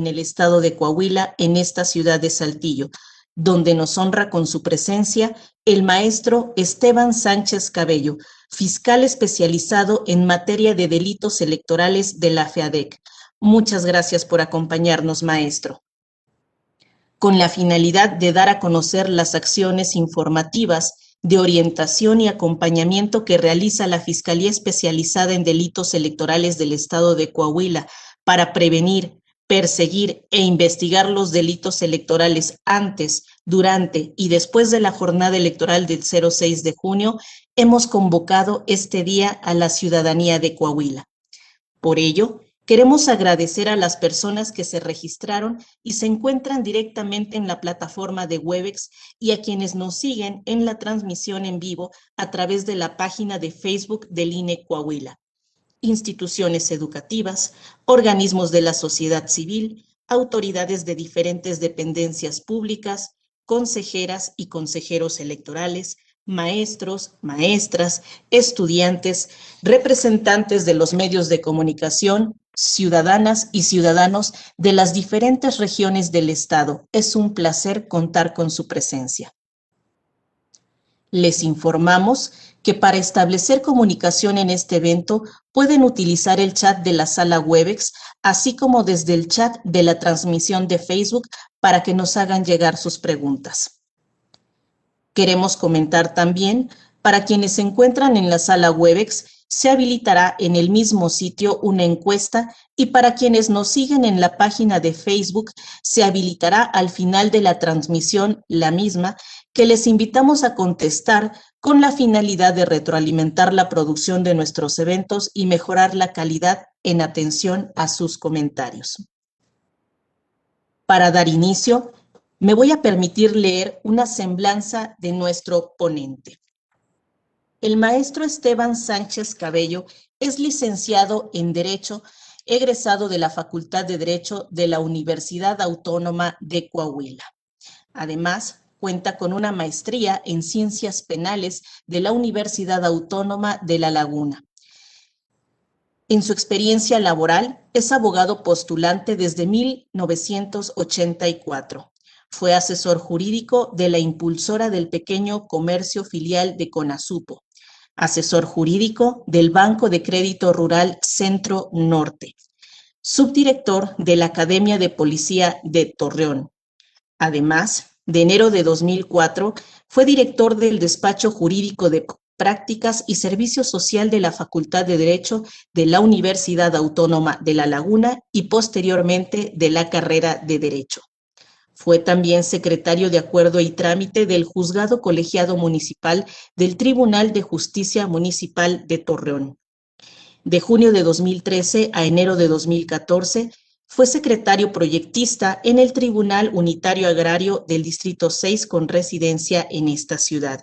en el estado de Coahuila, en esta ciudad de Saltillo, donde nos honra con su presencia el maestro Esteban Sánchez Cabello, fiscal especializado en materia de delitos electorales de la FEADEC. Muchas gracias por acompañarnos, maestro. Con la finalidad de dar a conocer las acciones informativas de orientación y acompañamiento que realiza la Fiscalía Especializada en Delitos Electorales del Estado de Coahuila para prevenir, perseguir e investigar los delitos electorales antes, durante y después de la jornada electoral del 06 de junio, hemos convocado este día a la ciudadanía de Coahuila. Por ello, queremos agradecer a las personas que se registraron y se encuentran directamente en la plataforma de Webex y a quienes nos siguen en la transmisión en vivo a través de la página de Facebook del INE Coahuila. Instituciones educativas, organismos de la sociedad civil, autoridades de diferentes dependencias públicas, consejeras y consejeros electorales, maestros, maestras, estudiantes, representantes de los medios de comunicación, ciudadanas y ciudadanos de las diferentes regiones del Estado. Es un placer contar con su presencia. Les informamos que para establecer comunicación en este evento pueden utilizar el chat de la sala Webex, así como desde el chat de la transmisión de Facebook para que nos hagan llegar sus preguntas. Queremos comentar también, para quienes se encuentran en la sala Webex, se habilitará en el mismo sitio una encuesta y para quienes nos siguen en la página de Facebook, se habilitará al final de la transmisión la misma, que les invitamos a contestar con la finalidad de retroalimentar la producción de nuestros eventos y mejorar la calidad en atención a sus comentarios. Para dar inicio, me voy a permitir leer una semblanza de nuestro ponente. El maestro Esteban Sánchez Cabello es licenciado en Derecho, egresado de la Facultad de Derecho de la Universidad Autónoma de Coahuila. Además, cuenta con una maestría en Ciencias Penales de la Universidad Autónoma de La Laguna. En su experiencia laboral, es abogado postulante desde 1984. Fue asesor jurídico de la impulsora del pequeño comercio filial de Conasupo, asesor jurídico del Banco de Crédito Rural Centro Norte, subdirector de la Academia de Policía de Torreón. Además, de enero de 2004, fue director del Despacho Jurídico de Prácticas y Servicio Social de la Facultad de Derecho de la Universidad Autónoma de La Laguna y posteriormente de la carrera de Derecho. Fue también secretario de Acuerdo y Trámite del Juzgado Colegiado Municipal del Tribunal de Justicia Municipal de Torreón. De junio de 2013 a enero de 2014, fue secretario proyectista en el Tribunal Unitario Agrario del Distrito 6 con residencia en esta ciudad.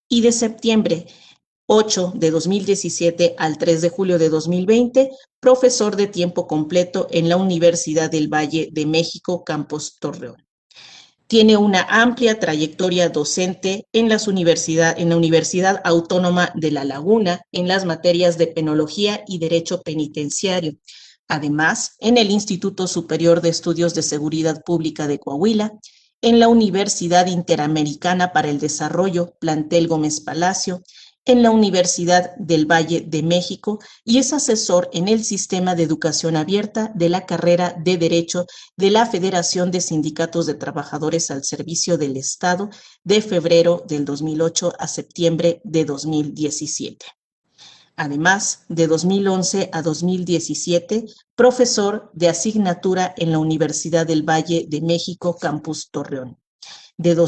Y de septiembre 8 de 2017 al 3 de julio de 2020, profesor de tiempo completo en la Universidad del Valle de México, Campus Torreón. Tiene una amplia trayectoria docente en la Universidad Autónoma de La Laguna en las materias de Penología y Derecho Penitenciario. Además, en el Instituto Superior de Estudios de Seguridad Pública de Coahuila, en la Universidad Interamericana para el Desarrollo, Plantel Gómez Palacio, en la Universidad del Valle de México y es asesor en el Sistema de Educación Abierta de la carrera de Derecho de la Federación de Sindicatos de Trabajadores al Servicio del Estado de febrero del 2008 a septiembre de 2017. Además, de 2011 a 2017, profesor de asignatura en la Universidad del Valle de México, Campus Torreón. Del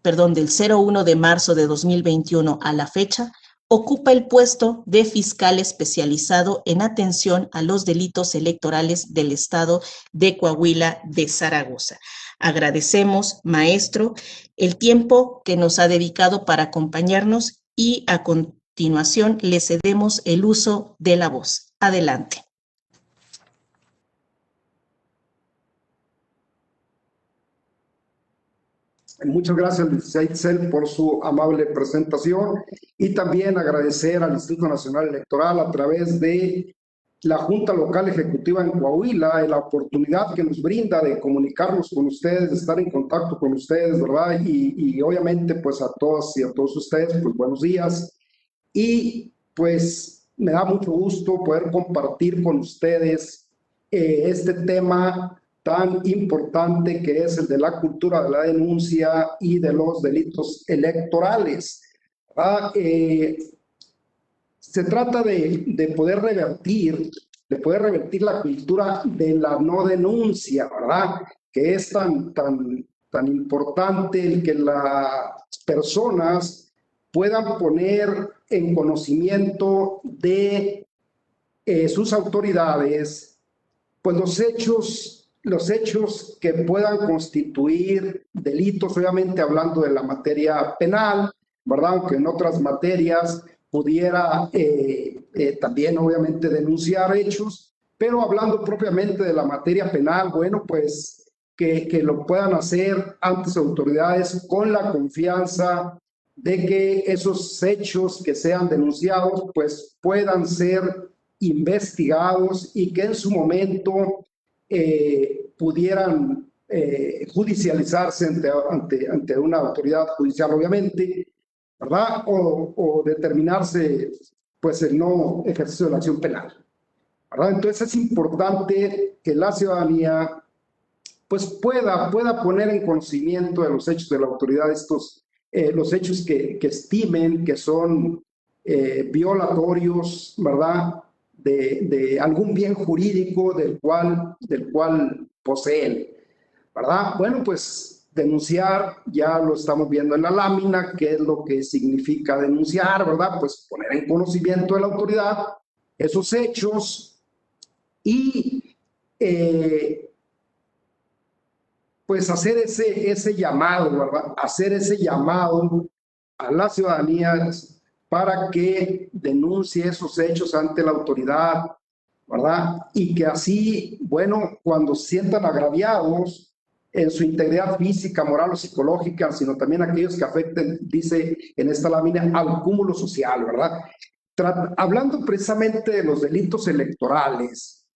01 de marzo de 2021 a la fecha, ocupa el puesto de fiscal especializado en atención a los delitos electorales del Estado de Coahuila de Zaragoza. Agradecemos, maestro, el tiempo que nos ha dedicado para acompañarnos y a continuación le cedemos el uso de la voz. Adelante. Muchas gracias, licenciada Itzel, por su amable presentación y también agradecer al Instituto Nacional Electoral a través de la Junta Local Ejecutiva en Coahuila, la oportunidad que nos brinda de comunicarnos con ustedes, de estar en contacto con ustedes, ¿verdad? Y obviamente, pues a todas y a todos ustedes, pues buenos días. Y pues me da mucho gusto poder compartir con ustedes este tema tan importante que es el de la cultura de la denuncia y de los delitos electorales. ¿Verdad? Se trata de poder revertir la cultura de la no denuncia, ¿verdad? Que es tan importante el que las personas puedan poner en conocimiento de sus autoridades, pues los hechos que puedan constituir delitos, obviamente hablando de la materia penal, ¿verdad? Aunque en otras materias pudiera también obviamente denunciar hechos, pero hablando propiamente de la materia penal, bueno, pues que lo puedan hacer ante sus autoridades con la confianza de que esos hechos que sean denunciados pues puedan ser investigados y que en su momento pudieran judicializarse ante una autoridad judicial, obviamente, ¿verdad? O determinarse, pues, el no ejercicio de la acción penal, ¿verdad? Entonces es importante que la ciudadanía, pues, pueda poner en conocimiento de los hechos de la autoridad los hechos que estimen que son violatorios, ¿verdad? De algún bien jurídico del cual poseen, ¿verdad? Bueno, pues denunciar, ya lo estamos viendo en la lámina, qué es lo que significa denunciar, ¿verdad? Pues poner en conocimiento de la autoridad esos hechos y pues hacer ese llamado, ¿verdad? Hacer ese llamado a la ciudadanía para que denuncie esos hechos ante la autoridad, ¿verdad? Y que así, bueno, cuando se sientan agraviados en su integridad física, moral o psicológica, sino también aquellos que afecten, dice en esta lámina, al cúmulo social, ¿verdad? Hablando precisamente de los delitos electorales,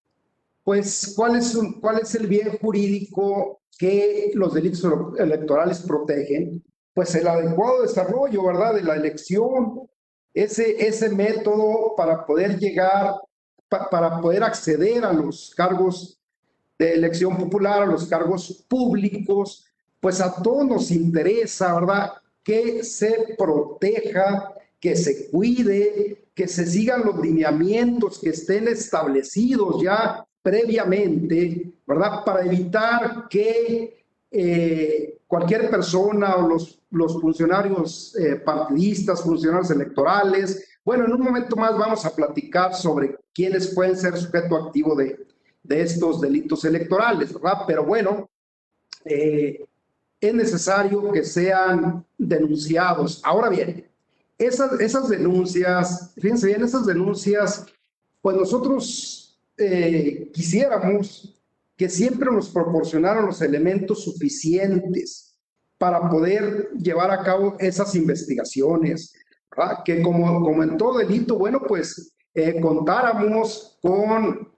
pues, ¿cuál es el bien jurídico que los delitos electorales protegen? Pues el adecuado desarrollo, ¿verdad?, de la elección, ese método para poder llegar, para poder acceder a los cargos de elección popular, a los cargos públicos, pues a todos nos interesa, ¿verdad?, que se proteja, que se cuide, que se sigan los lineamientos que estén establecidos ya previamente, ¿verdad?, para evitar que cualquier persona o los funcionarios partidistas, funcionarios electorales, bueno, en un momento más vamos a platicar sobre quiénes pueden ser sujeto activo de estos delitos electorales, ¿verdad? Pero bueno, es necesario que sean denunciados. Ahora bien, esas denuncias, fíjense bien, esas denuncias, pues nosotros quisiéramos que siempre nos proporcionaran los elementos suficientes para poder llevar a cabo esas investigaciones, ¿verdad? Que como en todo delito, bueno, pues contáramos con,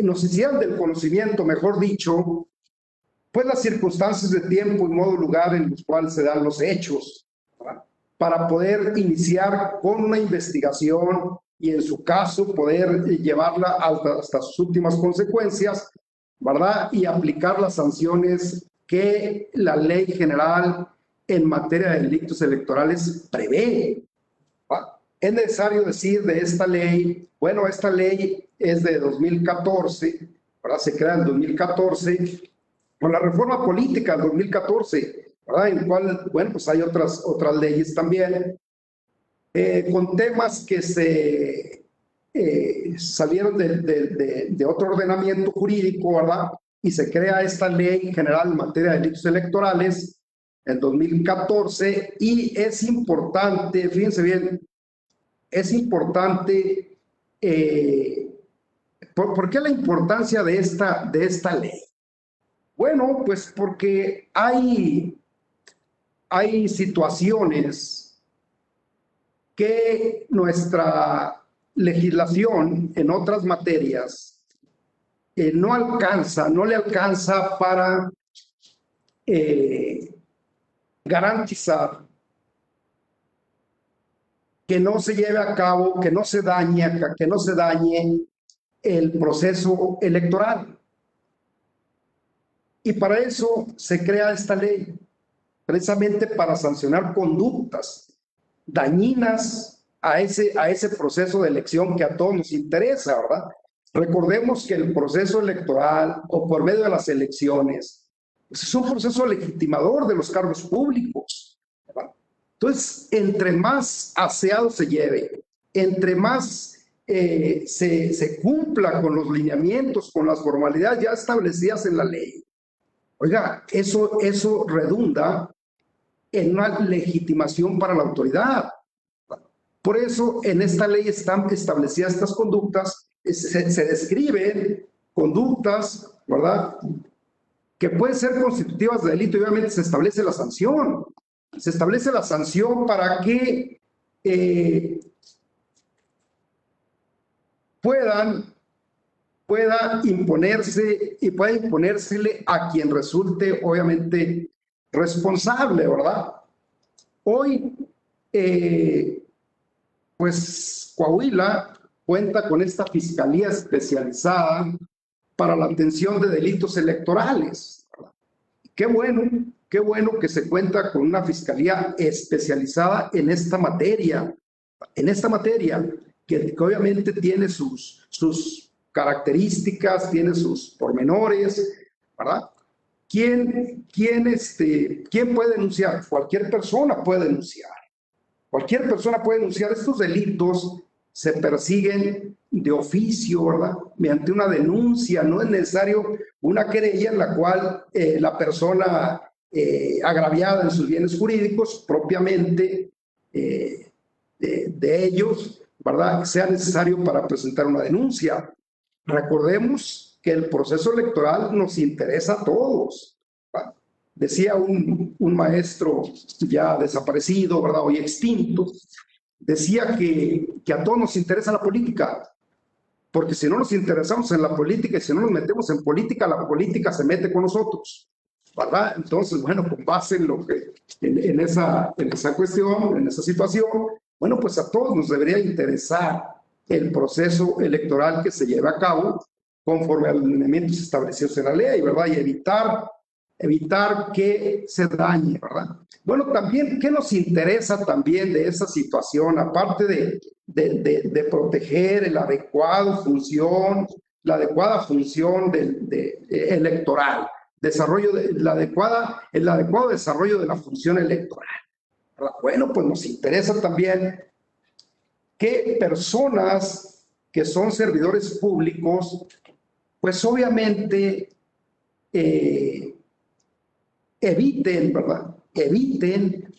nos hicieran del conocimiento, mejor dicho, pues las circunstancias de tiempo y modo, lugar en los cuales se dan los hechos, ¿verdad?, para poder iniciar con una investigación y en su caso poder llevarla hasta sus últimas consecuencias, ¿verdad?, y aplicar las sanciones que la ley general en materia de delitos electorales prevé. Es necesario decir de esta ley, bueno, esta ley es de 2014, ¿verdad?, se crea en 2014, con la reforma política del 2014, ¿verdad?, en el cual, bueno, pues hay otras leyes también, con temas que se salieron de otro ordenamiento jurídico, ¿verdad?, y se crea esta ley general en materia de delitos electorales en 2014, y es importante, fíjense bien, es importante, ¿por qué la importancia de esta ley? Bueno, pues porque hay situaciones que nuestra legislación en otras materias no le alcanza para garantizar que no se lleve a cabo, que no se dañe el proceso electoral. Y para eso se crea esta ley, precisamente para sancionar conductas dañinas a ese proceso de elección que a todos nos interesa, ¿verdad? Recordemos que el proceso electoral o por medio de las elecciones pues es un proceso legitimador de los cargos públicos, ¿verdad? Entonces, entre más aseado se lleve, entre más se cumpla con los lineamientos, con las formalidades ya establecidas en la ley, oiga, eso redunda en una legitimación para la autoridad. Por eso en esta ley están establecidas estas conductas, se describen conductas, ¿verdad?, que pueden ser constitutivas de delito y obviamente se establece la sanción. Se establece la sanción para que pueda imponérsele a quien resulte obviamente responsable, ¿verdad? Hoy, pues Coahuila cuenta con esta fiscalía especializada para la atención de delitos electorales, ¿verdad? Qué bueno que se cuenta con una fiscalía especializada en esta materia, que obviamente tiene sus características, tiene sus pormenores, ¿verdad? ¿Quién puede denunciar? Cualquier persona puede denunciar. Cualquier persona puede denunciar. Estos delitos se persiguen de oficio, ¿verdad?, mediante una denuncia. No es necesario una querella en la cual la persona agraviada en sus bienes jurídicos propiamente de ellos, ¿verdad?, sea necesario para presentar una denuncia. Recordemos que el proceso electoral nos interesa a todos, ¿verdad? Decía un maestro ya desaparecido, ¿verdad?, hoy extinto, decía que a todos nos interesa la política, porque si no nos interesamos en la política y si no nos metemos en política, la política se mete con nosotros, ¿verdad? Entonces, bueno, con base en esa cuestión, en esa situación, bueno, pues a todos nos debería interesar el proceso electoral que se lleve a cabo conforme a los lineamientos establecidos en la ley, ¿verdad? Y evitar que se dañe, ¿verdad? Bueno, también, ¿qué nos interesa también de esa situación? Aparte de proteger la adecuada función electoral, el adecuado desarrollo de la función electoral, ¿verdad? Bueno, pues nos interesa también que personas que son servidores públicos, pues obviamente eviten, ¿verdad?,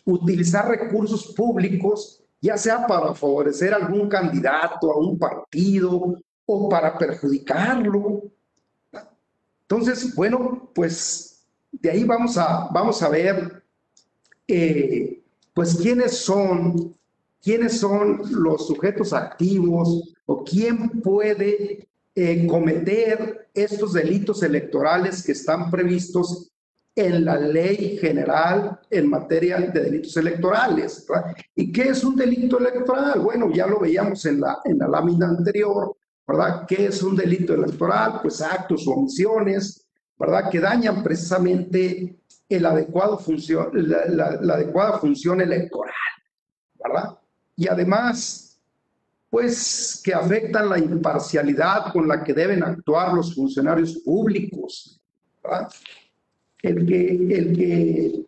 utilizar recursos públicos, ya sea para favorecer a algún candidato, a un partido o para perjudicarlo. Entonces, bueno, pues de ahí vamos a ver pues quiénes son los sujetos activos o quién puede cometer estos delitos electorales que están previstos en la Ley General en materia de delitos electorales, ¿verdad? ¿Y qué es un delito electoral? Bueno, ya lo veíamos en la lámina anterior, ¿verdad? ¿Qué es un delito electoral? Pues actos o omisiones, ¿verdad?, que dañan precisamente la adecuada función electoral, ¿verdad? Y además, pues que afectan la imparcialidad con la que deben actuar los funcionarios públicos, ¿verdad? El que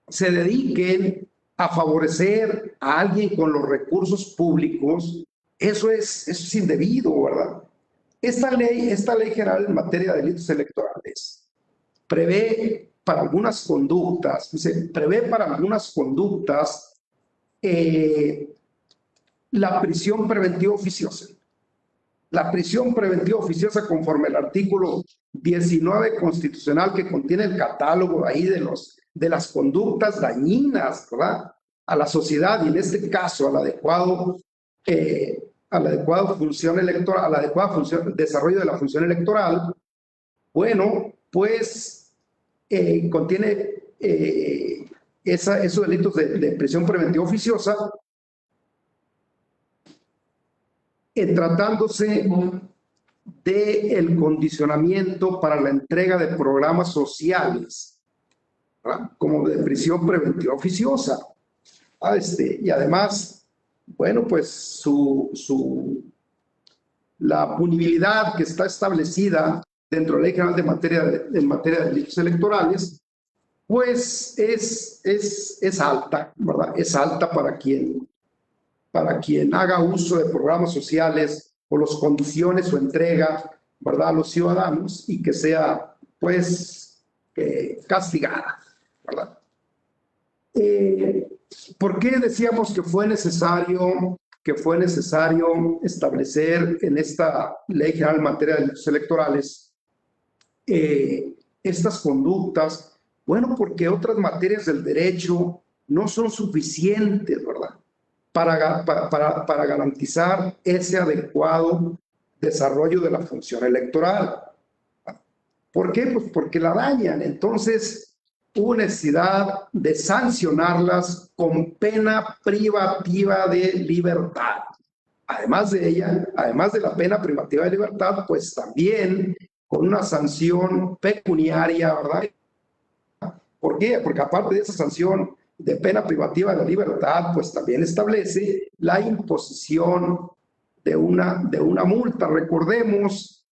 se dediquen a favorecer a alguien con los recursos públicos, eso es indebido, ¿verdad? Esta ley general en materia de delitos electorales prevé para algunas conductas la prisión preventiva oficiosa. La prisión preventiva oficiosa, conforme al artículo 19 constitucional, que contiene el catálogo ahí de las conductas dañinas, ¿verdad?, a la sociedad y en este caso a la adecuada función electoral, a la adecuada función, desarrollo de la función electoral, bueno, pues contiene esos delitos de prisión preventiva oficiosa, tratándose del condicionamiento para la entrega de programas sociales, ¿verdad? Como de prisión preventiva oficiosa. Y además, bueno, pues la punibilidad que está establecida dentro de la Ley General en materia de delitos electorales, pues es alta, ¿verdad? Es alta para quien haga uso de programas sociales o los condicione su entrega, ¿verdad?, a los ciudadanos y que sea, pues, castigada, ¿verdad? ¿Por qué decíamos que fue necesario establecer en esta Ley General en materia de delitos electorales estas conductas? Bueno, porque otras materias del derecho no son suficientes, ¿verdad?, para garantizar ese adecuado desarrollo de la función electoral. ¿Por qué? Pues porque la dañan. Entonces, hubo necesidad de sancionarlas con pena privativa de libertad. Además de ella, además de la pena privativa de libertad, pues también con una sanción pecuniaria, ¿verdad? ¿Por qué? Porque aparte de esa sanción de pena privativa de la libertad, pues también establece la imposición de una multa. Recordemos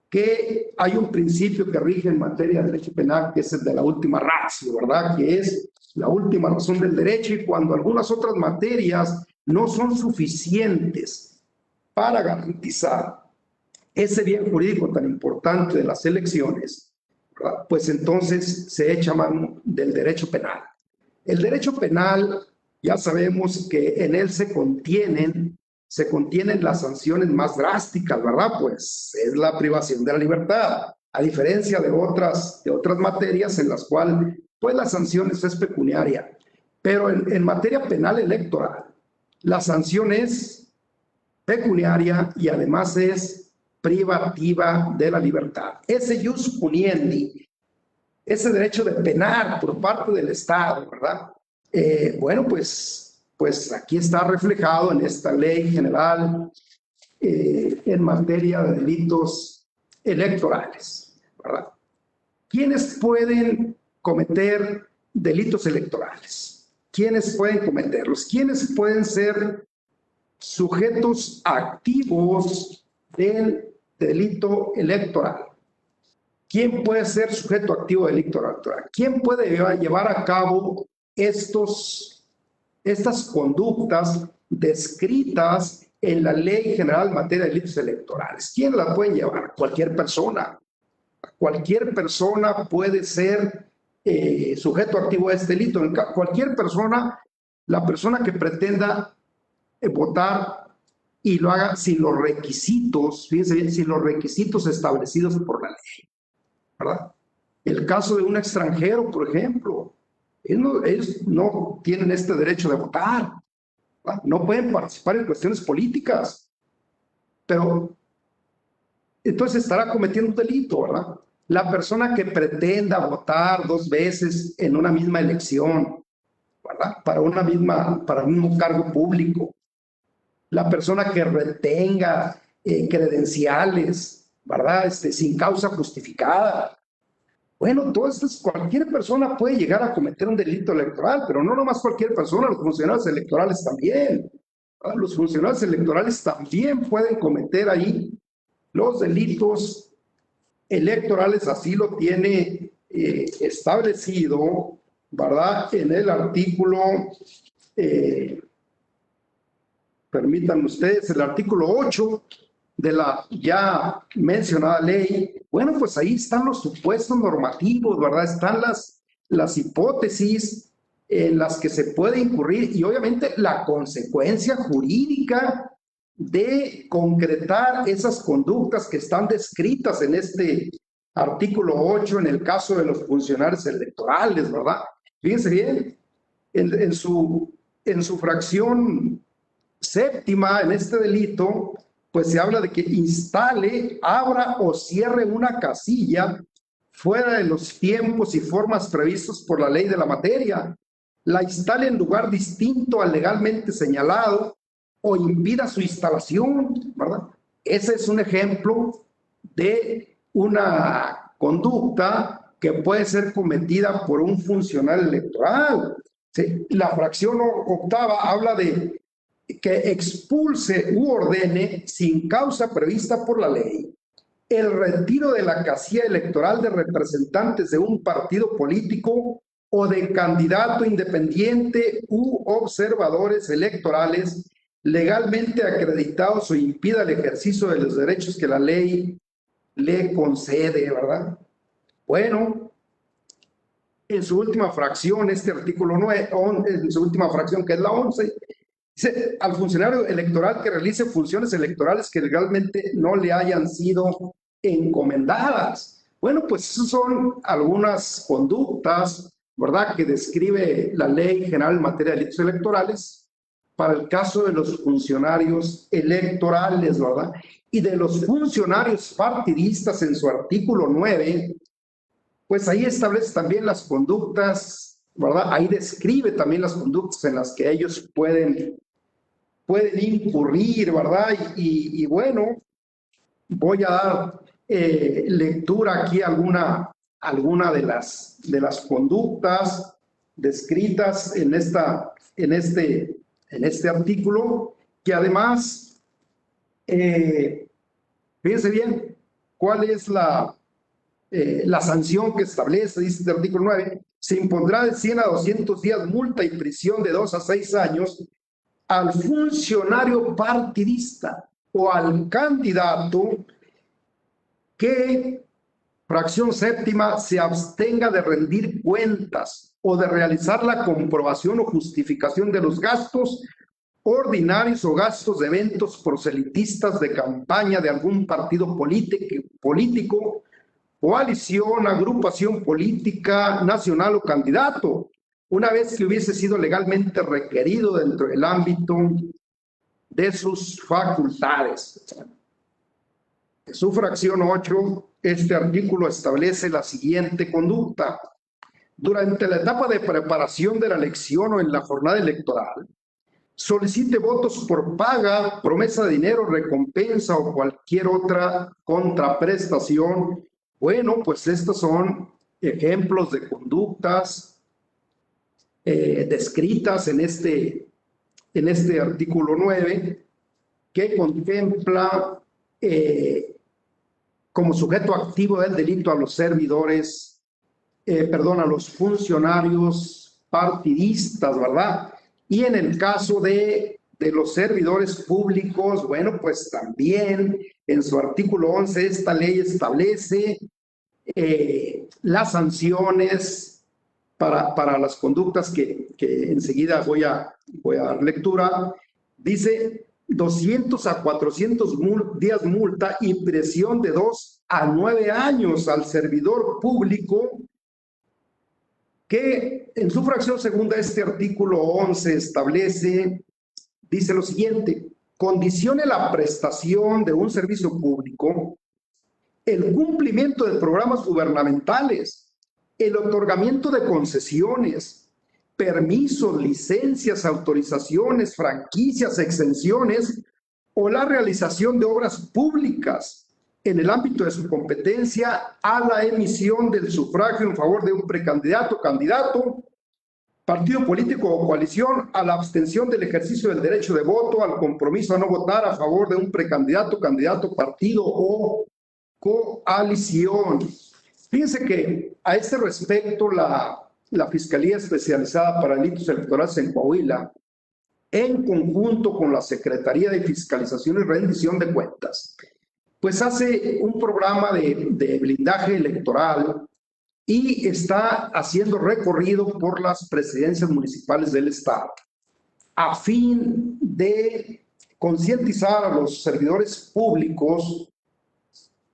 que hay un principio que rige en materia de derecho penal, que es el de la última ratio, ¿verdad? Que es la última razón del derecho, y cuando algunas otras materias no son suficientes para garantizar ese bien jurídico tan importante de las elecciones, ¿verdad?, pues entonces se echa mano del derecho penal. El derecho penal, ya sabemos que en él se contienen las sanciones más drásticas, ¿verdad? Pues es la privación de la libertad, a diferencia de otras materias en las cuales pues la sanción es pecuniaria. Pero en materia penal electoral, la sanción es pecuniaria y además es privativa de la libertad. Ese ius puniendi, ese derecho de penar por parte del Estado, ¿verdad? Bueno, pues aquí está reflejado en esta Ley General en materia de delitos electorales, ¿verdad? ¿Quiénes pueden cometer delitos electorales? ¿Quiénes pueden cometerlos? ¿Quiénes pueden ser sujetos activos del delito electoral? ¿Quién puede ser sujeto activo del delito electoral? ¿Quién puede llevar a cabo estas conductas descritas en la Ley General en materia de delitos electorales? ¿Quién la puede llevar? Cualquier persona. Cualquier persona puede ser sujeto activo de este delito. Cualquier persona, la persona que pretenda votar y lo haga sin los requisitos, fíjense bien, sin los requisitos establecidos por la ley, ¿verdad? El caso de un extranjero, por ejemplo, ellos no tienen este derecho de votar, ¿verdad? No pueden participar en cuestiones políticas, pero entonces estará cometiendo un delito, ¿verdad? La persona que pretenda votar 2 veces en una misma elección, ¿verdad?, para un mismo cargo público. La persona que retenga credenciales, ¿verdad?, sin causa justificada. Bueno, entonces cualquier persona puede llegar a cometer un delito electoral, pero no nomás cualquier persona, los funcionarios electorales también, ¿verdad? Los funcionarios electorales también pueden cometer ahí los delitos electorales, así lo tiene establecido, ¿verdad?, en el artículo, permítanme ustedes, el artículo 8 de la ya mencionada ley. Bueno, pues ahí están los supuestos normativos, ¿verdad? Están las hipótesis en las que se puede incurrir y obviamente la consecuencia jurídica de concretar esas conductas que están descritas en este artículo 8 en el caso de los funcionarios electorales, ¿verdad? Fíjense bien, en su en su fracción séptima, en este delito, pues se habla de que instale, abra o cierre una casilla fuera de los tiempos y formas previstos por la ley de la materia, la instale en lugar distinto al legalmente señalado o impida su instalación, ¿verdad? Ese es un ejemplo de una conducta que puede ser cometida por un funcionario electoral. ¿Sí? La fracción octava habla de que expulse u ordene sin causa prevista por la ley el retiro de la casilla electoral de representantes de un partido político o de candidato independiente u observadores electorales legalmente acreditados o impida el ejercicio de los derechos que la ley le concede, ¿verdad? Bueno, en su última fracción, este artículo 9, en su última fracción, que es la 11, dice, al funcionario electoral que realice funciones electorales que legalmente no le hayan sido encomendadas. Bueno, pues esas son algunas conductas, ¿verdad?, que describe la Ley General en materia de delitos electorales para el caso de los funcionarios electorales, ¿verdad? Y de los funcionarios partidistas en su artículo 9, pues ahí establece también las conductas, ¿verdad? Ahí describe también las conductas en las que ellos pueden incurrir, ¿verdad? Y bueno, voy a dar lectura aquí a alguna de las conductas descritas en este artículo, que además, fíjense bien, cuál es la sanción que establece, dice el artículo 9, se impondrá de 100 a 200 días multa y prisión de 2 a 6 años al funcionario partidista o al candidato que, fracción séptima, se abstenga de rendir cuentas o de realizar la comprobación o justificación de los gastos ordinarios o gastos de eventos proselitistas de campaña de algún partido político, coalición, agrupación política, nacional o candidato, una vez que hubiese sido legalmente requerido dentro del ámbito de sus facultades. En su fracción 8, este artículo establece la siguiente conducta. Durante la etapa de preparación de la elección o en la jornada electoral, solicite votos por paga, promesa de dinero, recompensa o cualquier otra contraprestación. Bueno, pues estos son ejemplos de conductas descritas en este artículo 9, que contempla como sujeto activo del delito a los servidores, a los funcionarios partidistas, ¿verdad? Y en el caso de los servidores públicos, bueno, pues también en su artículo 11 esta ley establece las sanciones para las conductas que enseguida voy a dar lectura. Dice 200 a 400 días multa y prisión de 2 a 9 años al servidor público que en su fracción segunda este artículo 11 establece, dice lo siguiente: condicione la prestación de un servicio público el cumplimiento de programas gubernamentales, el otorgamiento de concesiones, permisos, licencias, autorizaciones, franquicias, exenciones o la realización de obras públicas en el ámbito de su competencia a la emisión del sufragio en favor de un precandidato, candidato, partido político o coalición, a la abstención del ejercicio del derecho de voto, al compromiso a no votar a favor de un precandidato, candidato, partido o coalición. Fíjense que a este respecto la Fiscalía Especializada para Delitos Electorales en Coahuila, en conjunto con la Secretaría de Fiscalización y Rendición de Cuentas, pues hace un programa de blindaje electoral y está haciendo recorrido por las presidencias municipales del estado a fin de concientizar a los servidores públicos,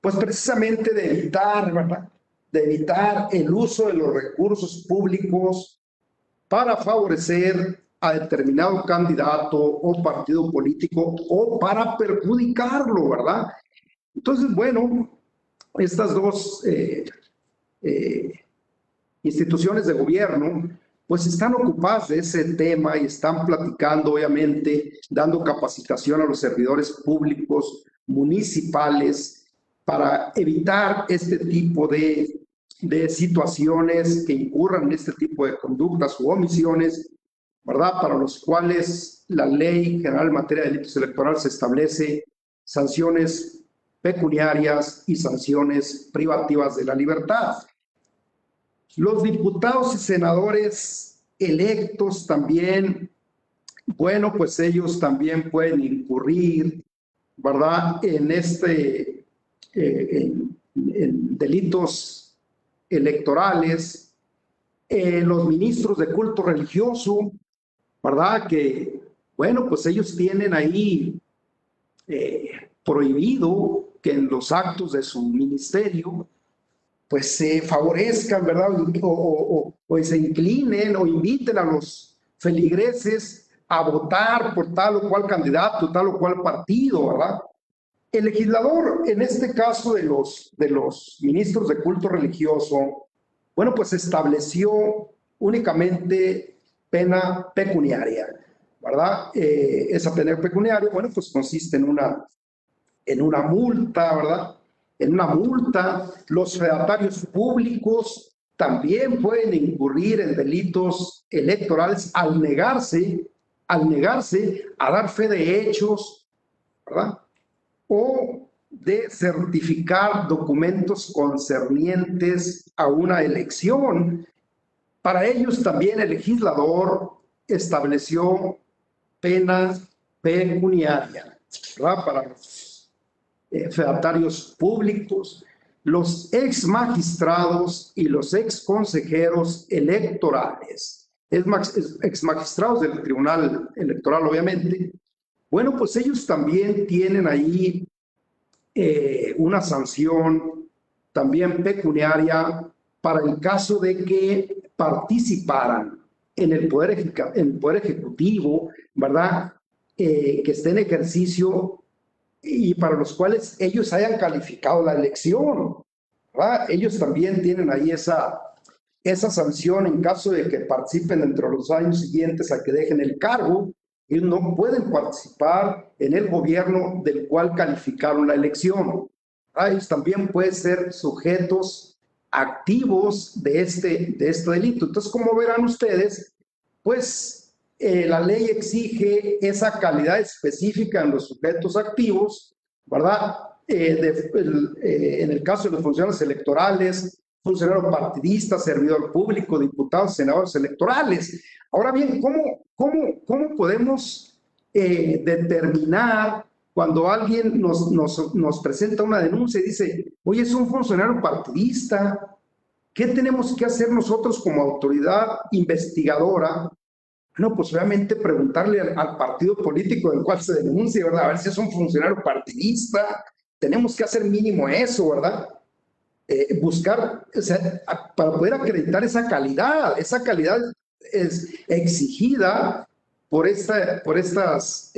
pues precisamente de evitar, ¿verdad?, de evitar el uso de los recursos públicos para favorecer a determinado candidato o partido político o para perjudicarlo, ¿verdad? Entonces, bueno, estas dos instituciones de gobierno pues están ocupadas de ese tema y están platicando, obviamente, dando capacitación a los servidores públicos municipales para evitar este tipo de situaciones que incurran en este tipo de conductas u omisiones, ¿verdad? Para los cuales la Ley General en materia de delitos electorales establece sanciones pecuniarias y sanciones privativas de la libertad. Los diputados y senadores electos también, bueno, pues ellos también pueden incurrir, ¿verdad?, en delitos electorales. Los ministros de culto religioso, ¿verdad?, que, bueno, pues ellos tienen ahí prohibido que en los actos de su ministerio pues se favorezcan, ¿verdad? O se inclinen o inviten a los feligreses a votar por tal o cual candidato, tal o cual partido, ¿verdad? El legislador, en este caso de los ministros de culto religioso, bueno, pues estableció únicamente pena pecuniaria, ¿verdad? Esa pena pecuniaria, bueno, pues consiste en una multa, ¿verdad? En una multa. Los fedatarios públicos también pueden incurrir en delitos electorales al negarse a dar fe de hechos, ¿verdad?, o de certificar documentos concernientes a una elección. Para ellos también el legislador estableció pena pecuniaria, ¿verdad?, para los fedatarios públicos, los ex magistrados y los ex consejeros electorales, ex magistrados del Tribunal Electoral, obviamente. Bueno, pues ellos también tienen ahí una sanción también pecuniaria para el caso de que participaran en el Poder Ejecutivo, ¿verdad?, que esté en ejercicio y para los cuales ellos hayan calificado la elección, ¿verdad? Ellos también tienen ahí esa sanción en caso de que participen dentro de los años siguientes a que dejen el cargo. Ellos no pueden participar en el gobierno del cual calificaron la elección. Ellos también pueden ser sujetos activos de este delito. Entonces, como verán ustedes, pues la ley exige esa calidad específica en los sujetos activos, ¿verdad? En el caso de los funcionarios electorales, funcionario partidista, servidor público, diputados, senadores electorales. Ahora bien, ¿cómo podemos determinar cuando alguien nos presenta una denuncia y dice, oye, es un funcionario partidista? ¿Qué tenemos que hacer nosotros como autoridad investigadora? No, pues obviamente preguntarle al partido político del cual se denuncia, ¿verdad? A ver si es un funcionario partidista. Tenemos que hacer mínimo eso, ¿verdad? Buscar, o sea, para poder acreditar esa calidad es exigida por estas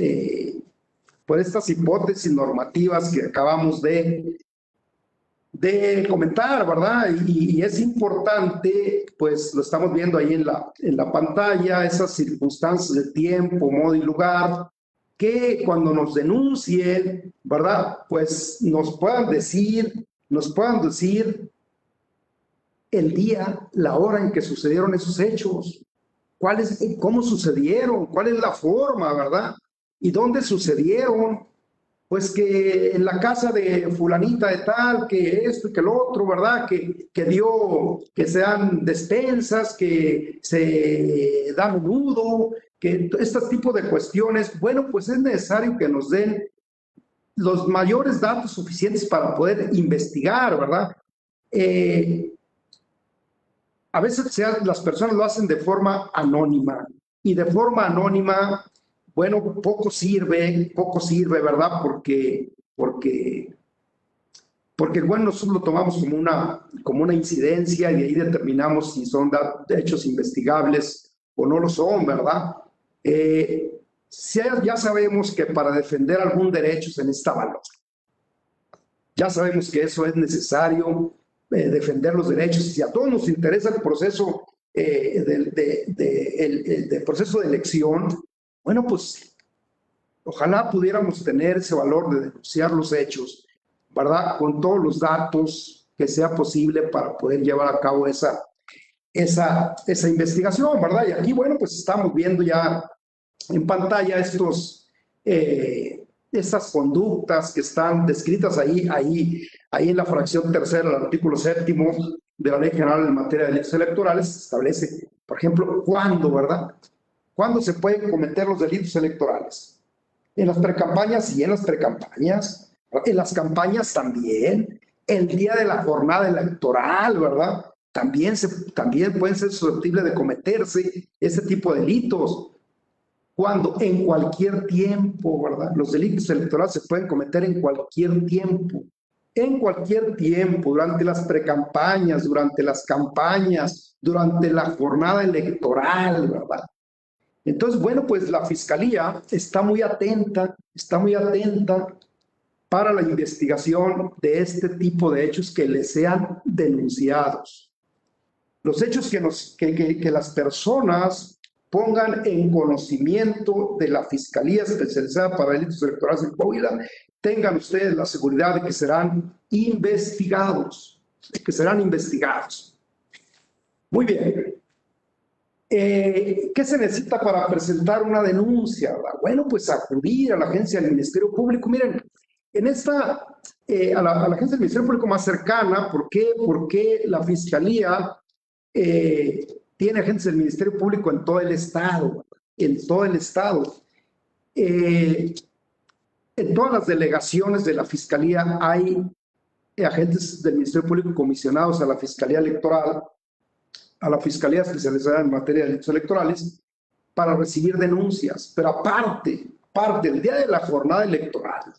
hipótesis normativas que acabamos de comentar, ¿verdad? Y es importante, pues lo estamos viendo ahí en la pantalla, esas circunstancias de tiempo, modo y lugar, que cuando nos denuncien, ¿verdad?, pues nos puedan decir el día, la hora en que sucedieron esos hechos, cómo sucedieron, cuál es la forma, ¿verdad? Y dónde sucedieron. Pues que en la casa de fulanita de tal, que esto y que lo otro, ¿verdad? Que dio, que sean despensas, que se da menudo, que este tipo de cuestiones. Bueno, pues es necesario que nos den los mayores datos suficientes para poder investigar, ¿verdad? A veces las personas lo hacen de forma anónima, y de forma anónima, bueno, poco sirve, ¿verdad? Porque bueno, nosotros lo tomamos como una incidencia y de ahí determinamos si son hechos investigables o no lo son, ¿verdad? Ya sabemos que para defender algún derecho se necesita valor. Ya sabemos que eso es necesario, defender los derechos. Si a todos nos interesa el proceso, el proceso de elección, bueno, pues ojalá pudiéramos tener ese valor de denunciar los hechos, ¿verdad? Con todos los datos que sea posible para poder llevar a cabo esa investigación, ¿verdad? Y aquí, bueno, pues estamos viendo ya en pantalla estas conductas que están descritas ahí en la fracción tercera del artículo 7º de la Ley General en materia de delitos electorales. Se establece, por ejemplo, cuándo, ¿verdad? ¿Cuándo se pueden cometer los delitos electorales? En las precampañas y en las precampañas, en las campañas también, el día de la jornada electoral, ¿verdad? También pueden ser susceptibles de cometerse ese tipo de delitos. Cuando en cualquier tiempo, ¿verdad? Los delitos electorales se pueden cometer en cualquier tiempo, durante las precampañas, durante las campañas, durante la jornada electoral, ¿verdad? Entonces, bueno, pues la Fiscalía está muy atenta para la investigación de este tipo de hechos que les sean denunciados. Los hechos que las personas pongan en conocimiento de la Fiscalía Especializada para Delitos Electorales de Coahuila, tengan ustedes la seguridad de que serán investigados, Muy bien. ¿Qué se necesita para presentar una denuncia? Bueno, pues acudir a la agencia del Ministerio Público. Miren, en esta, a la agencia del Ministerio Público más cercana, ¿por qué? Porque la Fiscalía tiene agentes del Ministerio Público en todo el estado, en todas las delegaciones de la Fiscalía hay agentes del Ministerio Público comisionados a la Fiscalía Electoral, a la Fiscalía Especializada en materia de delitos electorales, para recibir denuncias. Pero aparte, el día de la jornada electoral,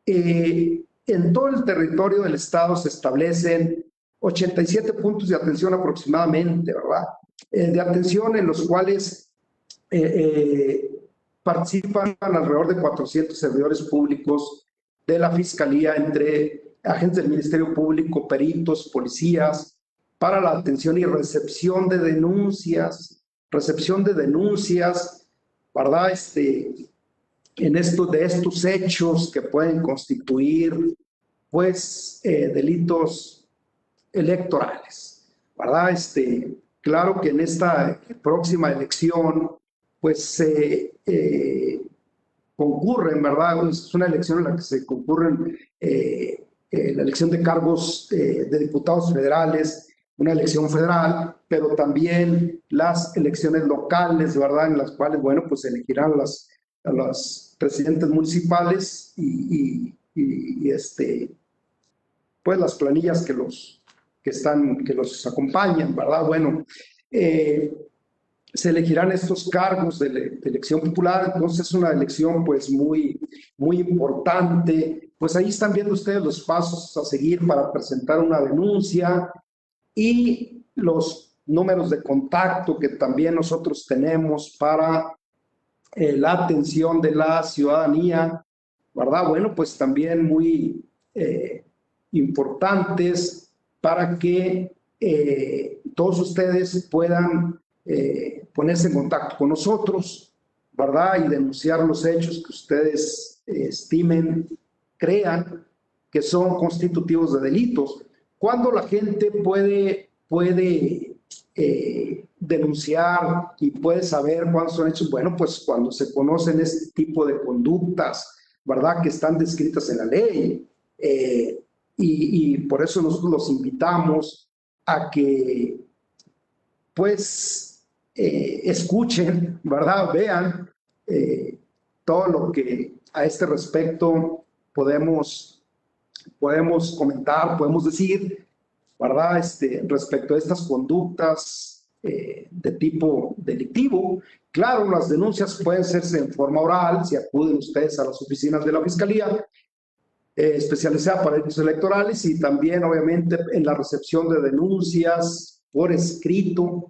en todo el territorio del estado se establecen 87 puntos de atención aproximadamente, ¿verdad? De atención en los cuales participan alrededor de 400 servidores públicos de la Fiscalía, entre agentes del Ministerio Público, peritos, policías, para la atención y recepción de denuncias, ¿verdad? De estos hechos que pueden constituir, pues, delitos electorales, ¿verdad? Claro que en esta próxima elección, pues, concurren, ¿verdad? Es una elección en la que se concurren la elección de cargos de diputados federales, una elección federal, pero también las elecciones locales, ¿verdad? En las cuales, bueno, pues se elegirán a los presidentes municipales y pues las planillas que los acompañan, ¿verdad? Bueno, se elegirán estos cargos de elección popular. Entonces es una elección pues muy importante. Pues ahí están viendo ustedes los pasos a seguir para presentar una denuncia y los números de contacto que también nosotros tenemos para la atención de la ciudadanía, ¿verdad? Bueno, pues también muy importantes para que todos ustedes puedan ponerse en contacto con nosotros, ¿verdad? Y denunciar los hechos que ustedes estimen, crean que son constitutivos de delitos. ¿Cuándo la gente puede denunciar y puede saber cuándo son hechos? Bueno, pues cuando se conocen este tipo de conductas, ¿verdad? Que están descritas en la ley. Y por eso nosotros los invitamos a que, pues, escuchen, ¿verdad? Vean todo lo que a este respecto podemos comentar, podemos decir, ¿verdad? Respecto a estas conductas de tipo delictivo. Claro, las denuncias pueden hacerse en forma oral, si acuden ustedes a las oficinas de la Fiscalía especializada para delitos electorales, y también, obviamente, en la recepción de denuncias por escrito,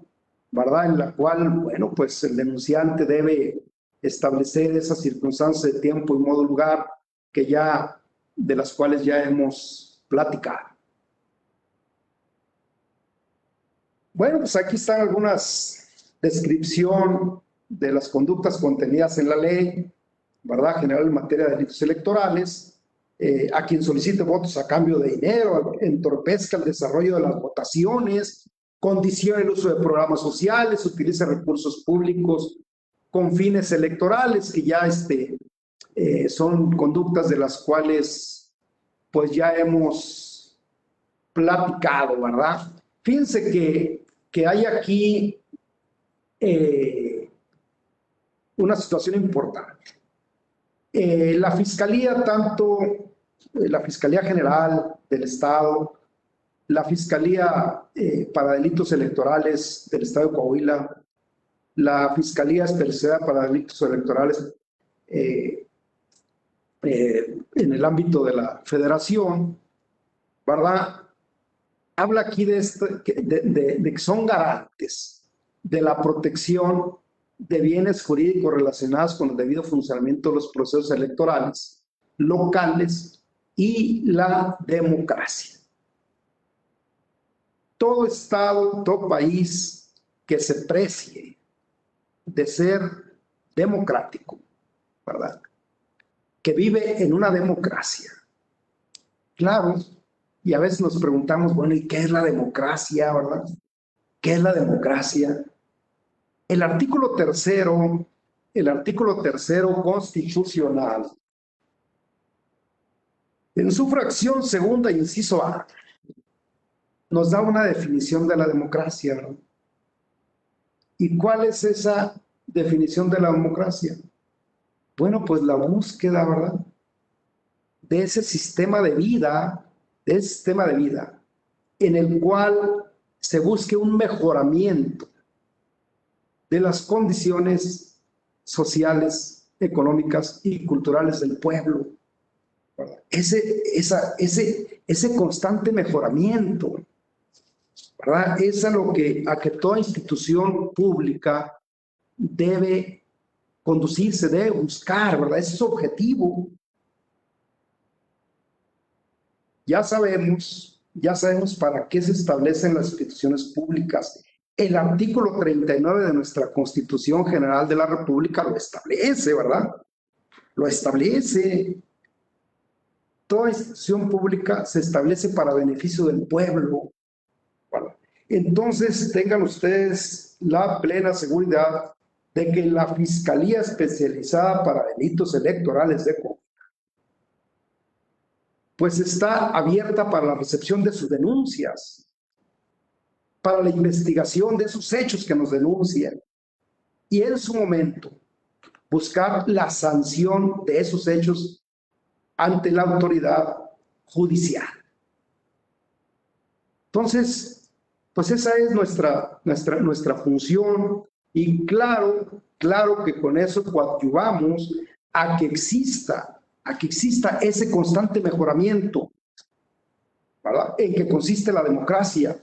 ¿verdad? En la cual, bueno, pues el denunciante debe establecer esas circunstancias de tiempo y modo, lugar, que ya, de las cuales ya hemos platicado. Bueno, pues aquí están algunas descripción de las conductas contenidas en la ley, ¿verdad? General en materia de delitos electorales. A quien solicite votos a cambio de dinero, entorpezca el desarrollo de las votaciones, condiciona el uso de programas sociales, utiliza recursos públicos con fines electorales, que ya son conductas de las cuales pues ya hemos platicado, ¿verdad? Fíjense que hay aquí una situación importante. La Fiscalía, tanto la Fiscalía General del Estado, la Fiscalía para Delitos Electorales del Estado de Coahuila, la Fiscalía Especializada para Delitos Electorales en el ámbito de la Federación, ¿verdad? Habla aquí de que son garantes de la protección de bienes jurídicos relacionados con el debido funcionamiento de los procesos electorales locales y la democracia. Todo Estado, todo país que se precie de ser democrático, ¿verdad? Que vive en una democracia. Claro, y a veces nos preguntamos, bueno, ¿y qué es la democracia, verdad? ¿Qué es la democracia? El artículo tercero constitucional, en su fracción segunda, inciso A, nos da una definición de la democracia, ¿no? ¿Y cuál es esa definición de la democracia? Bueno, pues la búsqueda, ¿verdad? De ese sistema de vida, en el cual se busque un mejoramiento de las condiciones sociales, económicas y culturales del pueblo. Ese constante mejoramiento, ¿verdad? Es a que toda institución pública debe conducirse, debe buscar, ¿verdad? Ese es su objetivo. Ya sabemos para qué se establecen las instituciones públicas. El artículo 39 de nuestra Constitución General de la República lo establece, ¿verdad? Lo establece. Toda institución pública se establece para beneficio del pueblo, ¿verdad? Entonces, tengan ustedes la plena seguridad de que la Fiscalía Especializada para Delitos Electorales de Coahuila pues está abierta para la recepción de sus denuncias, para la investigación de esos hechos que nos denuncian y en su momento buscar la sanción de esos hechos ante la autoridad judicial. Entonces, pues esa es nuestra función y claro que con eso coadyuvamos a que exista ese constante mejoramiento, ¿verdad? En que consiste la democracia,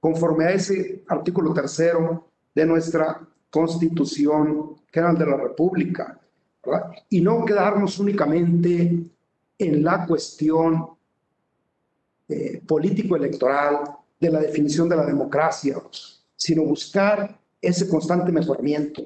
conforme a ese artículo tercero de nuestra Constitución General de la República, ¿verdad? Y no quedarnos únicamente en la cuestión político-electoral de la definición de la democracia, sino buscar ese constante mejoramiento.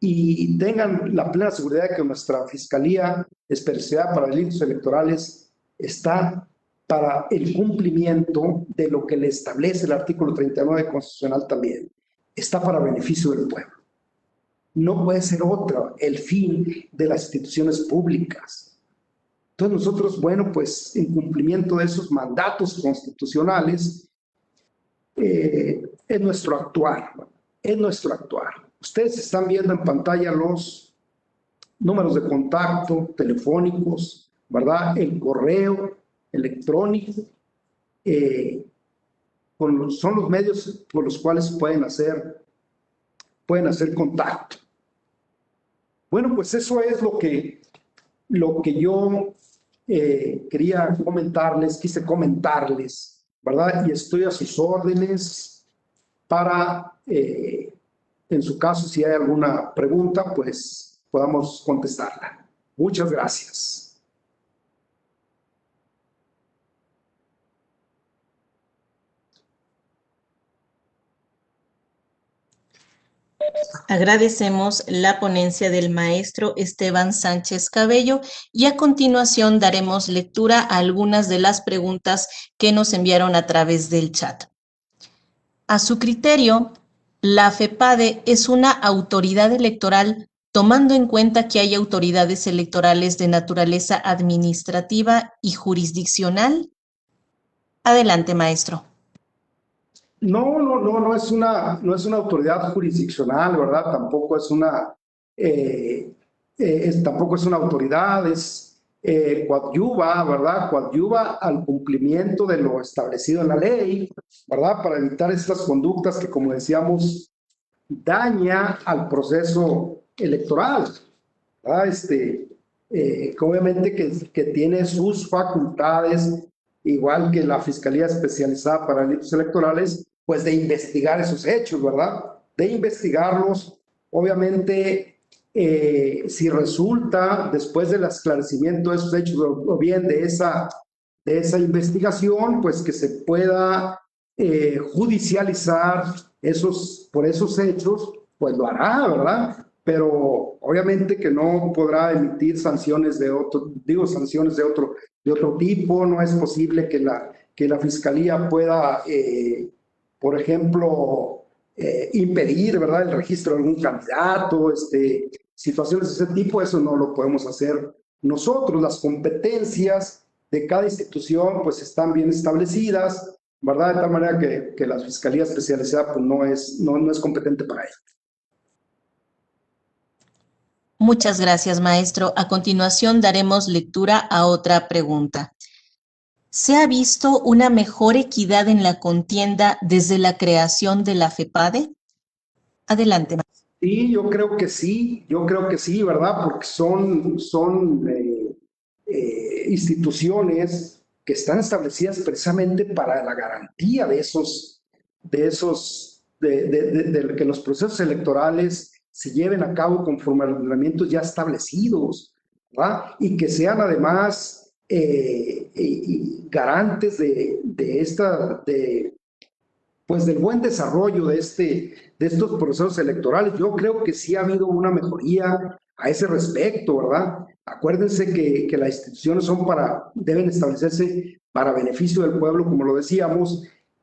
Y tengan la plena seguridad de que nuestra Fiscalía Especializada para Delitos Electorales está para el cumplimiento de lo que le establece el artículo 39 constitucional también. Está para beneficio del pueblo. No puede ser otro el fin de las instituciones públicas. Entonces nosotros, bueno, pues en cumplimiento de esos mandatos constitucionales, es nuestro actuar, es nuestro actuar. Ustedes están viendo en pantalla los números de contacto telefónicos, ¿verdad? El correo electrónico, son los medios por los cuales pueden hacer contacto. Bueno, pues eso es lo que yo quería comentarles, quise comentarles, ¿verdad? Y estoy a sus órdenes para, en su caso, si hay alguna pregunta, pues podamos contestarla. Muchas gracias. Agradecemos la ponencia del maestro Esteban Sánchez Cabello y a continuación daremos lectura a algunas de las preguntas que nos enviaron a través del chat. A su criterio, la FEPADE es una autoridad electoral tomando en cuenta que hay autoridades electorales de naturaleza administrativa y jurisdiccional. Adelante, maestro. No es una autoridad jurisdiccional, ¿verdad? Tampoco es tampoco es una autoridad, coadyuva, ¿verdad? Coadyuva al cumplimiento de lo establecido en la ley, ¿verdad? Para evitar estas conductas que, como decíamos, daña al proceso electoral, ¿verdad? Que obviamente que tiene sus facultades, igual que la Fiscalía Especializada para Delitos Electorales, pues de investigar esos hechos, ¿verdad? De investigarlos, obviamente, si resulta después del esclarecimiento de esos hechos o bien de esa investigación, pues que se pueda judicializar por esos hechos, pues lo hará, ¿verdad? Pero obviamente que no podrá emitir sanciones de otro tipo. No es posible que la Fiscalía pueda, por ejemplo, impedir, ¿verdad?, el registro de algún candidato, situaciones de ese tipo. Eso no lo podemos hacer nosotros. Las competencias de cada institución pues están bien establecidas, ¿verdad? De tal manera que la Fiscalía Especializada pues no es competente para ello. Muchas gracias, maestro. A continuación daremos lectura a otra pregunta. ¿Se ha visto una mejor equidad en la contienda desde la creación de la FEPADE? Adelante, maestro. Sí, yo creo que sí, ¿verdad? Porque son instituciones que están establecidas precisamente para la garantía de que los procesos electorales se lleven a cabo conforme a los lineamientos ya establecidos, ¿verdad? Y que sean además garantes pues del buen desarrollo de estos procesos electorales. Yo creo que sí ha habido una mejoría a ese respecto, ¿verdad? Acuérdense que las instituciones deben establecerse para beneficio del pueblo, como lo decíamos,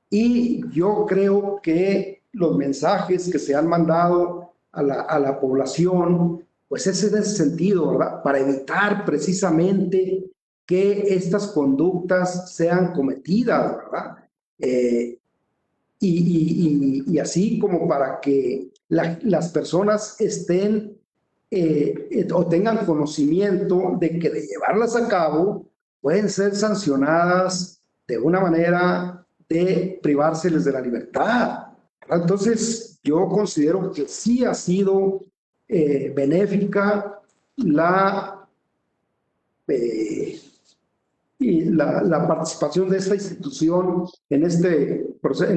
y yo creo que los mensajes que se han mandado a la población, pues es en ese sentido, ¿verdad? Para evitar precisamente que estas conductas sean cometidas, ¿verdad? Y así como para que las personas estén o tengan conocimiento de que de llevarlas a cabo pueden ser sancionadas de una manera de privárseles de la libertad. Entonces, yo considero que sí ha sido benéfica la participación de esta institución en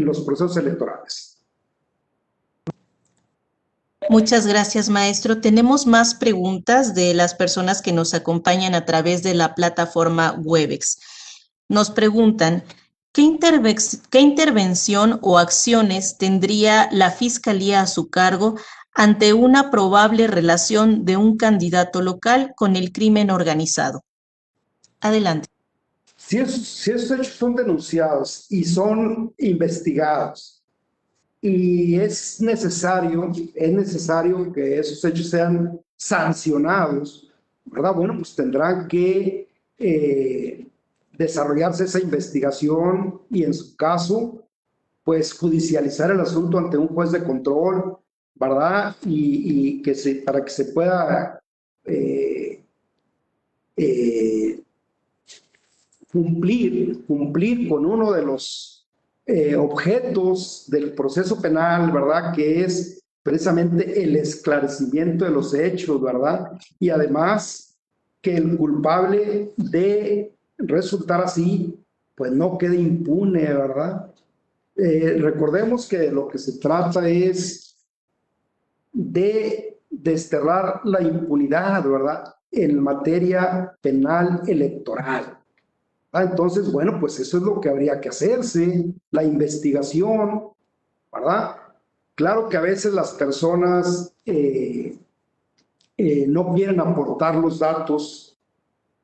los procesos electorales. Muchas gracias, maestro. Tenemos más preguntas de las personas que nos acompañan a través de la plataforma Webex. Nos preguntan, ¿qué intervención o acciones tendría la Fiscalía a su cargo ante una probable relación de un candidato local con el crimen organizado? Adelante. Si estos hechos son denunciados y son investigados y es necesario que esos hechos sean sancionados, ¿verdad? Bueno, pues tendrán que desarrollarse esa investigación y, en su caso, pues judicializar el asunto ante un juez de control, ¿verdad? Y para que se pueda cumplir con uno de los objetos del proceso penal, ¿verdad? Que es precisamente el esclarecimiento de los hechos, ¿verdad? Y además que el culpable de resultar así, pues no quede impune, ¿verdad? recordemos que lo que se trata es de desterrar la impunidad, ¿verdad? En materia penal electoral. Entonces, bueno, pues eso es lo que habría que hacerse, la investigación, ¿verdad? Claro que a veces las personas no quieren aportar los datos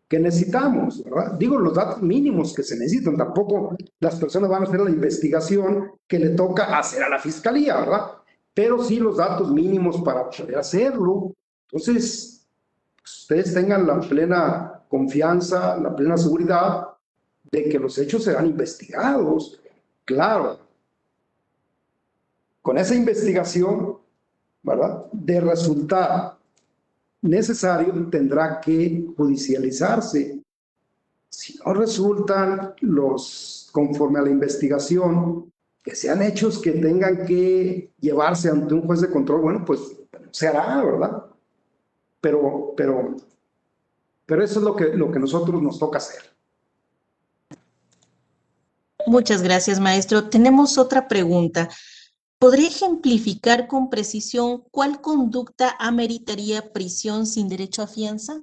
que necesitamos, ¿verdad? Digo, los datos mínimos que se necesitan. Tampoco las personas van a hacer la investigación que le toca hacer a la fiscalía, ¿verdad? Pero sí los datos mínimos para poder hacerlo. Entonces, ustedes tengan la plena confianza, la plena seguridad de que los hechos serán investigados. Claro, con esa investigación, ¿verdad? De resultar necesario, tendrá que judicializarse. Si no resultan los, conforme a la investigación, que sean hechos que tengan que llevarse ante un juez de control, bueno, pues se hará, ¿verdad? Pero eso es lo que nosotros nos toca hacer. Muchas gracias, maestro. Tenemos otra pregunta. ¿Podría ejemplificar con precisión cuál conducta ameritaría prisión sin derecho a fianza?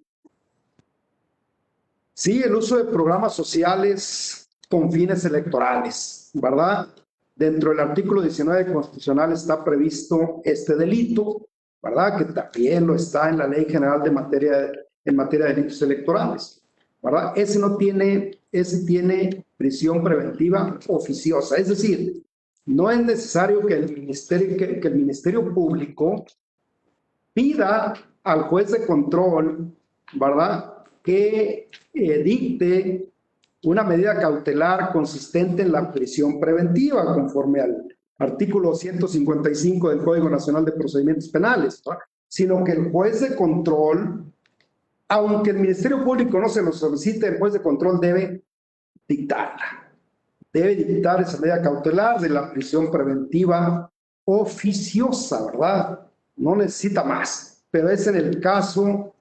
Sí, el uso de programas sociales con fines electorales, ¿verdad? Dentro del artículo 19 constitucional está previsto este delito, ¿verdad? Que también lo está en la Ley General de en materia de delitos electorales, ¿verdad? Ese tiene prisión preventiva oficiosa, es decir, no es necesario que que el Ministerio Público pida al juez de control, ¿verdad?, que dicte una medida cautelar consistente en la prisión preventiva, conforme al artículo 155 del Código Nacional de Procedimientos Penales, ¿verdad?, sino que el juez de control, aunque el Ministerio Público no se lo solicite, el juez de control debe dictarla. Debe dictar esa medida cautelar de la prisión preventiva oficiosa, ¿verdad? No necesita más, pero es en el caso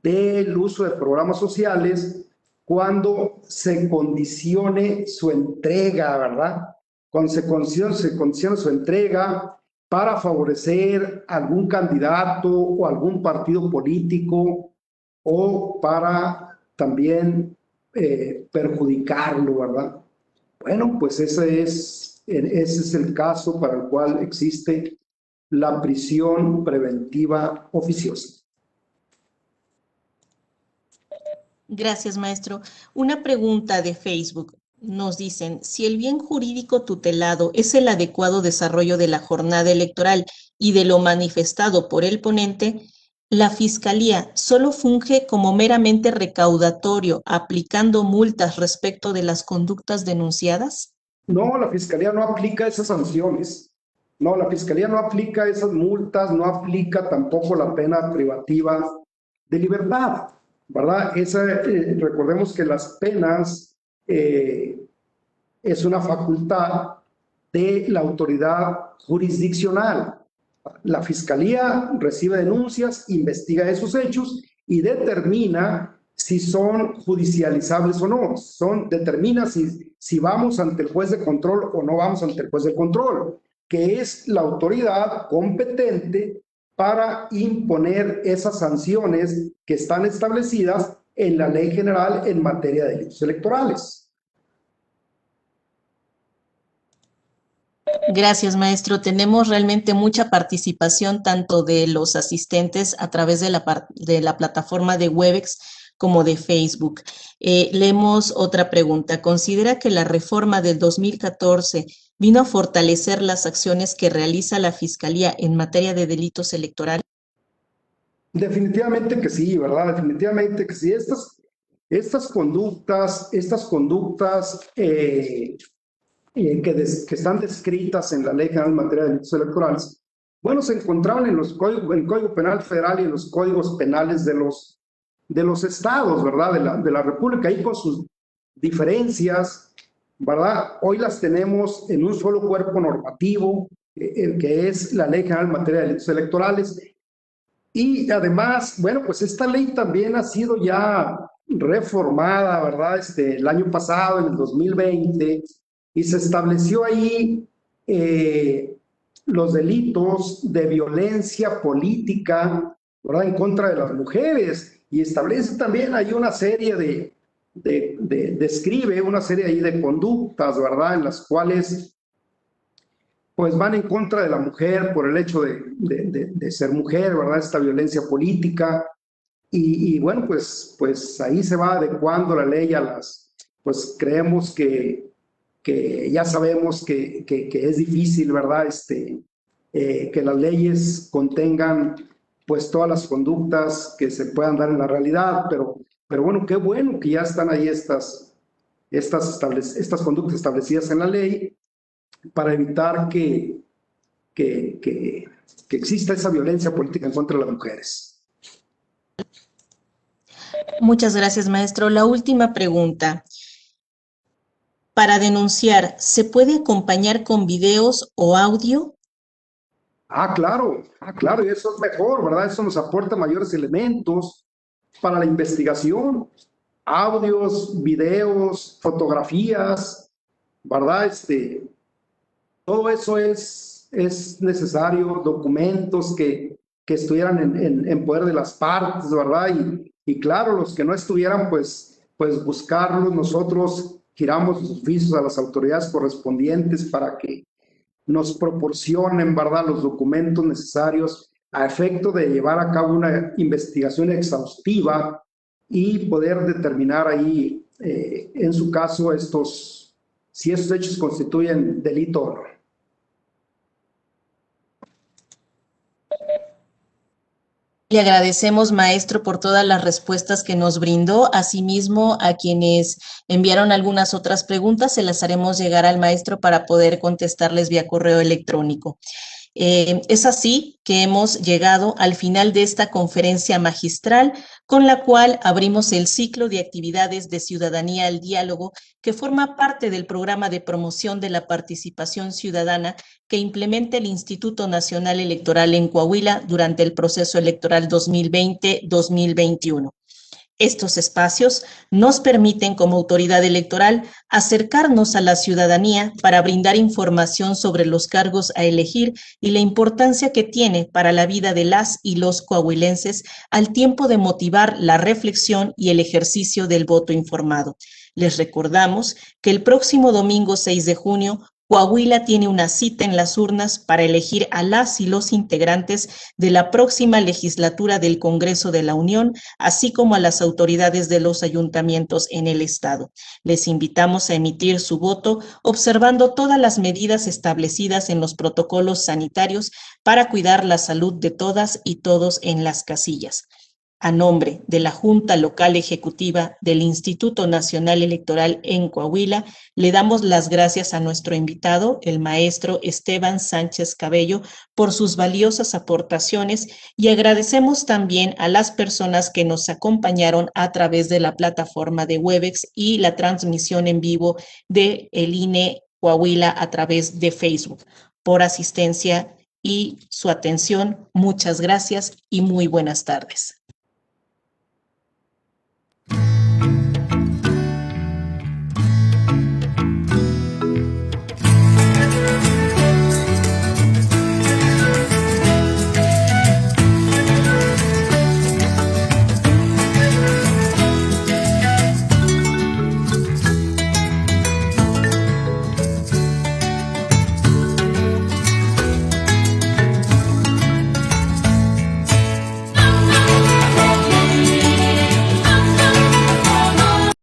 del uso de programas sociales cuando se condicione su entrega, ¿verdad? Cuando se condicione su entrega para favorecer algún candidato o algún partido político o para también perjudicarlo, ¿verdad? Bueno, pues ese es el caso para el cual existe la prisión preventiva oficiosa. Gracias, maestro. Una pregunta de Facebook. Nos dicen, si el bien jurídico tutelado es el adecuado desarrollo de la jornada electoral y de lo manifestado por el ponente, ¿la Fiscalía solo funge como meramente recaudatorio, aplicando multas respecto de las conductas denunciadas? No, la Fiscalía no aplica esas sanciones. No, la Fiscalía no aplica esas multas, no aplica tampoco la pena privativa de libertad, ¿verdad? Recordemos que las penas es una facultad de la autoridad jurisdiccional. La Fiscalía recibe denuncias, investiga esos hechos y determina si son judicializables o no. Determina si vamos ante el juez de control o no vamos ante el juez de control, que es la autoridad competente para imponer esas sanciones que están establecidas en la Ley General en materia de delitos electorales. Gracias, maestro. Tenemos realmente mucha participación tanto de los asistentes a través de la plataforma de Webex como de Facebook. Leemos otra pregunta. ¿Considera que la reforma del 2014 vino a fortalecer las acciones que realiza la Fiscalía en materia de delitos electorales? Definitivamente que sí, ¿verdad? Definitivamente que sí. Estas conductas que están descritas en la Ley General en materia de delitos electorales, bueno, se encontraban en el Código Penal Federal y en los códigos penales de los estados, ¿verdad? De la República, ahí con sus diferencias, ¿verdad? Hoy las tenemos en un solo cuerpo normativo, el que es la Ley General en materia de delitos electorales. Y además, bueno, pues esta ley también ha sido ya reformada, ¿verdad? El año pasado, en el 2020, y se estableció ahí los delitos de violencia política, ¿verdad?, en contra de las mujeres, y establece también ahí una serie describe una serie ahí de conductas, ¿verdad?, en las cuales pues van en contra de la mujer por el hecho de ser mujer, ¿verdad?, esta violencia política. Y bueno, pues ahí se va adecuando la ley a pues creemos que ya sabemos que es difícil, ¿verdad?, que las leyes contengan pues todas las conductas que se puedan dar en la realidad, pero bueno, qué bueno que ya están ahí estas conductas establecidas en la ley para evitar que exista esa violencia política en contra de las mujeres. Muchas gracias, maestro. La última pregunta. Para denunciar, ¿se puede acompañar con videos o audio? Claro, y eso es mejor, ¿verdad? Eso nos aporta mayores elementos para la investigación, audios, videos, fotografías, ¿verdad? Todo eso es necesario, documentos que estuvieran en poder de las partes, ¿verdad? Y claro, los que no estuvieran, pues buscarlos. Nosotros giramos los oficios a las autoridades correspondientes para que nos proporcionen, ¿verdad?, los documentos necesarios a efecto de llevar a cabo una investigación exhaustiva y poder determinar ahí, en su caso, si estos hechos constituyen delito o no. Le agradecemos, maestro, por todas las respuestas que nos brindó. Asimismo, a quienes enviaron algunas otras preguntas, se las haremos llegar al maestro para poder contestarles vía correo electrónico. Es así que hemos llegado al final de esta conferencia magistral, con la cual abrimos el ciclo de actividades de Ciudadanía al Diálogo, que forma parte del programa de promoción de la participación ciudadana que implementa el Instituto Nacional Electoral en Coahuila durante el proceso electoral 2020-2021. Estos espacios nos permiten, como autoridad electoral, acercarnos a la ciudadanía para brindar información sobre los cargos a elegir y la importancia que tiene para la vida de las y los coahuilenses, al tiempo de motivar la reflexión y el ejercicio del voto informado. Les recordamos que el próximo domingo 6 de junio, Coahuila tiene una cita en las urnas para elegir a las y los integrantes de la próxima legislatura del Congreso de la Unión, así como a las autoridades de los ayuntamientos en el estado. Les invitamos a emitir su voto observando todas las medidas establecidas en los protocolos sanitarios para cuidar la salud de todas y todos en las casillas. A nombre de la Junta Local Ejecutiva del Instituto Nacional Electoral en Coahuila, le damos las gracias a nuestro invitado, el maestro Esteban Sánchez Cabello, por sus valiosas aportaciones, y agradecemos también a las personas que nos acompañaron a través de la plataforma de Webex y la transmisión en vivo de el INE Coahuila a través de Facebook. Por asistencia y su atención, muchas gracias y muy buenas tardes.